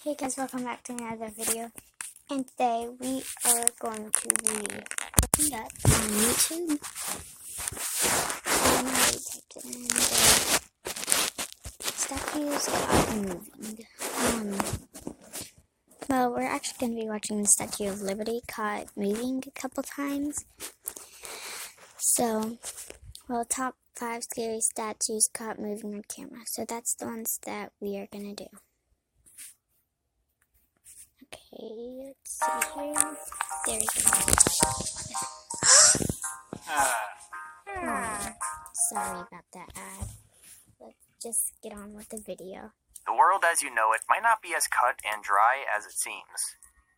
Hey guys, welcome back to another video. And today we are going to be looking up on YouTube. And I typed in statues caught moving. Well, we're actually going to be watching the Statue of Liberty caught moving a couple times. So, top 5 scary statues caught moving on camera. So that's the ones that we are going to do. Okay, let's see here. There we go. Sorry about that ad. Let's just get on with the video. The world as you know it might not be as cut and dry as it seems.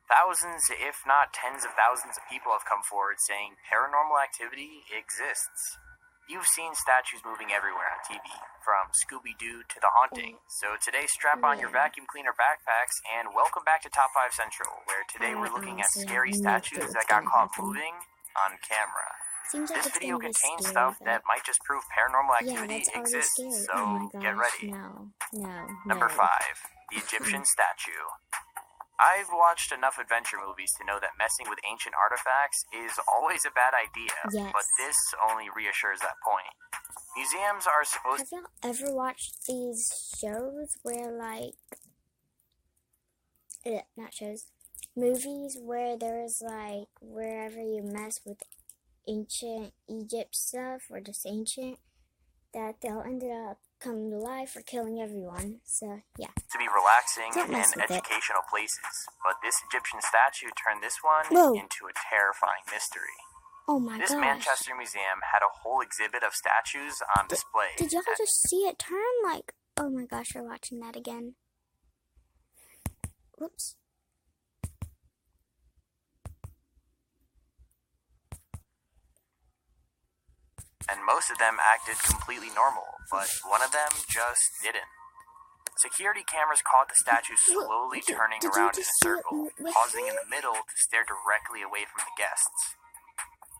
Thousands, if not tens of thousands of people have come forward saying paranormal activity exists. You've seen statues moving everywhere on TV, from Scooby-Doo to The Haunting. So today, strap on your vacuum cleaner backpacks and welcome back to Top 5 Central, where today we're looking at scary statues that got caught moving on camera. Like this video contains stuff that might just prove paranormal activity exists, so get ready. Number 5, the Egyptian statue. I've watched enough adventure movies to know that messing with ancient artifacts is always a bad idea, but this only reassures that point. Museums are supposed to... Have y'all ever watched these shows where, like... not shows. Movies where there's, like, wherever you mess with ancient Egypt stuff, or just ancient, that they'll end up coming to life or killing everyone. So yeah, to be relaxing and educational places, but this Egyptian statue turned this one into a terrifying mystery. Oh my gosh. This Manchester museum had a whole exhibit of statues on display. Did y'all just see it turn? Like, oh my gosh, we're watching that again. Whoops. And most of them acted completely normal, but one of them just didn't. Security cameras caught the statue slowly turning around in a circle, pausing in the middle to stare directly away from the guests.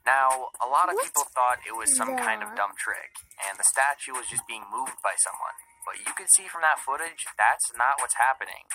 Now, a lot of people thought it was some kind of dumb trick, and the statue was just being moved by someone. But you can see from that footage, that's not what's happening.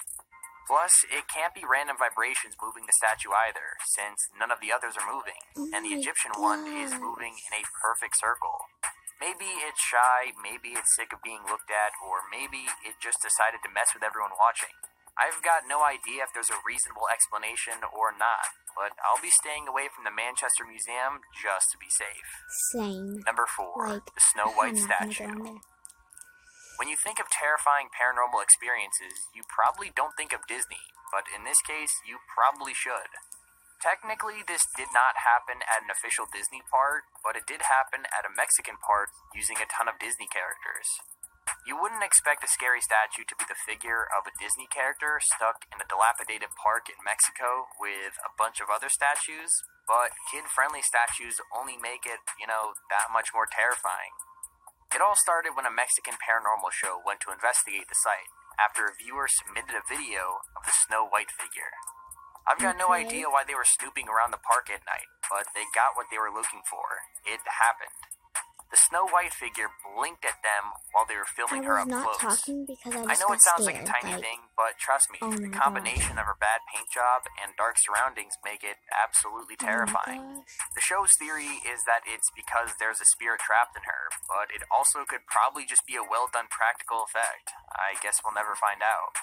Plus, it can't be random vibrations moving the statue either, since none of the others are moving, and the Egyptian one is moving in a perfect circle. Maybe it's shy, maybe it's sick of being looked at, or maybe it just decided to mess with everyone watching. I've got no idea if there's a reasonable explanation or not, but I'll be staying away from the Manchester Museum just to be safe. Same. Number 4, the Snow White statue. When you think of terrifying paranormal experiences, you probably don't think of Disney, but in this case, you probably should. Technically, this did not happen at an official Disney park, but it did happen at a Mexican park using a ton of Disney characters. You wouldn't expect a scary statue to be the figure of a Disney character stuck in a dilapidated park in Mexico with a bunch of other statues, but kid-friendly statues only make it, that much more terrifying. It all started when a Mexican paranormal show went to investigate the site after a viewer submitted a video of the Snow White figure. I've got no idea why they were snooping around the park at night, but they got what they were looking for. It happened. The Snow White figure blinked at them while they were filming her up close. I know it sounds like a tiny thing, but trust me, the combination of her bad paint job and dark surroundings make it absolutely terrifying. The show's theory is that it's because there's a spirit trapped in her, but it also could probably just be a well-done practical effect. I guess we'll never find out.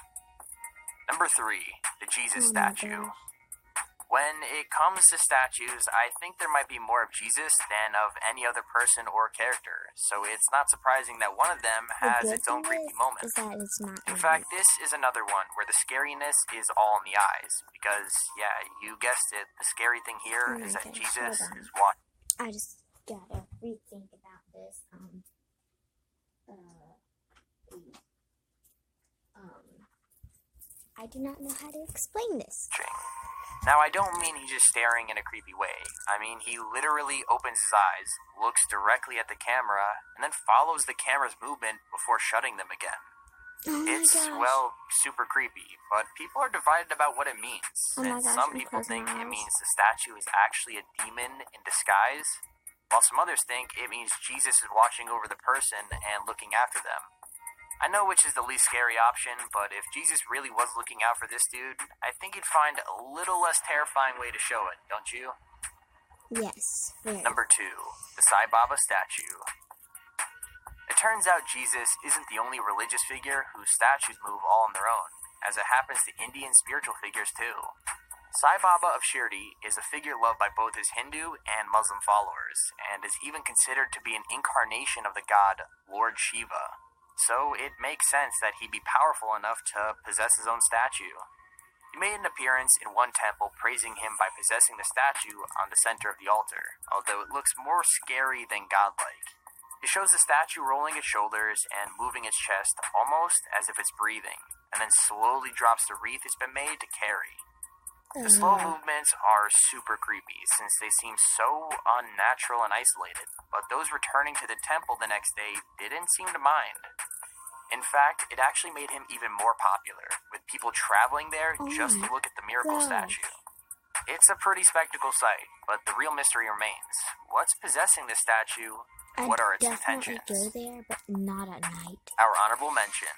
Number 3, the Jesus statue. When it comes to statues, I think there might be more of Jesus than of any other person or character, so it's not surprising that one of them has its own creepy moment. In fact, this is another one where the scariness is all in the eyes, because, you guessed it, the scary thing here is that Jesus is watching. I just gotta rethink about this. I do not know how to explain this. Now, I don't mean he's just staring in a creepy way. I mean, he literally opens his eyes, looks directly at the camera, and then follows the camera's movement before shutting them again. It's super creepy, but people are divided about what it means. Some people think it means the statue is actually a demon in disguise, while some others think it means Jesus is watching over the person and looking after them. I know which is the least scary option, but if Jesus really was looking out for this dude, I think he'd find a little less terrifying way to show it, don't you? Yes, very. Number 2, the Sai Baba statue. It turns out Jesus isn't the only religious figure whose statues move all on their own, as it happens to Indian spiritual figures too. Sai Baba of Shirdi is a figure loved by both his Hindu and Muslim followers, and is even considered to be an incarnation of the god Lord Shiva. So it makes sense that he'd be powerful enough to possess his own statue. He made an appearance in one temple praising him by possessing the statue on the center of the altar, although it looks more scary than godlike. It shows the statue rolling its shoulders and moving its chest almost as if it's breathing, and then slowly drops the wreath it's been made to carry. The slow movements are super creepy since they seem so unnatural and isolated, but those returning to the temple the next day didn't seem to mind. In fact, it actually made him even more popular, with people traveling there just to look at the miracle statue. It's a pretty spectacle sight, but the real mystery remains. What's possessing this statue? What are its intentions? I'd definitely go there, but not at night. Our honorable mention.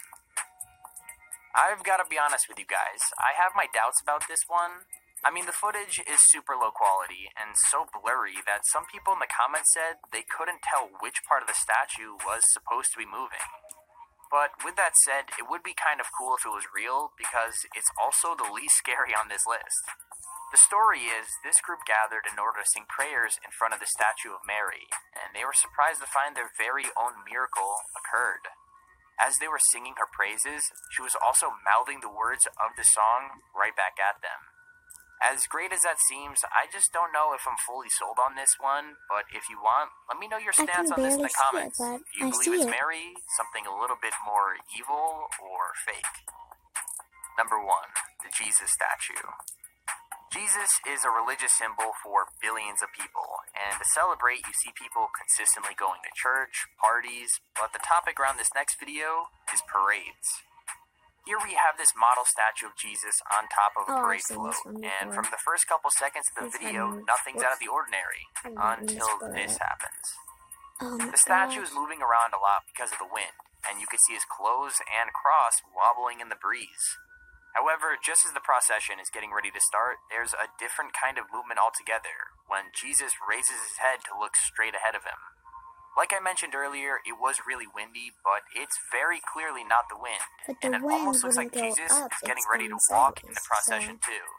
I've got to be honest with you guys. I have my doubts about this one. I mean, the footage is super low quality and so blurry that some people in the comments said they couldn't tell which part of the statue was supposed to be moving. But with that said, it would be kind of cool if it was real, because it's also the least scary on this list. The story is, this group gathered in order to sing prayers in front of the statue of Mary, and they were surprised to find their very own miracle occurred. As they were singing her praises, she was also mouthing the words of the song right back at them. As great as that seems, I just don't know if I'm fully sold on this one, but if you want, let me know your stance on this in the comments. Do you believe it's Mary, something a little bit more evil, or fake? Number 1, the Jesus statue. Jesus is a religious symbol for billions of people, and to celebrate, you see people consistently going to church, parties, but the topic around this next video is parades. Here we have this model statue of Jesus on top of a parade float, and from the first couple seconds of the video, nothing's out of the ordinary, until this happens. The statue is moving around a lot because of the wind, and you can see his clothes and cross wobbling in the breeze. However, just as the procession is getting ready to start, there's a different kind of movement altogether, when Jesus raises his head to look straight ahead of him. Like I mentioned earlier, it was really windy, but it's very clearly not the wind, and it almost looks like Jesus is getting ready to walk in the procession too.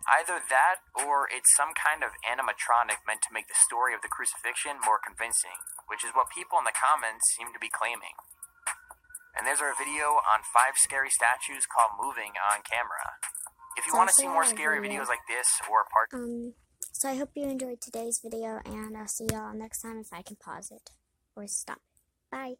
Either that, or it's some kind of animatronic meant to make the story of the crucifixion more convincing, which is what people in the comments seem to be claiming. And there's our video on 5 scary statues called Moving on Camera. If you want to see more scary videos like this, or part... So I hope you enjoyed today's video, and I'll see y'all next time if I can pause it or stop. Bye.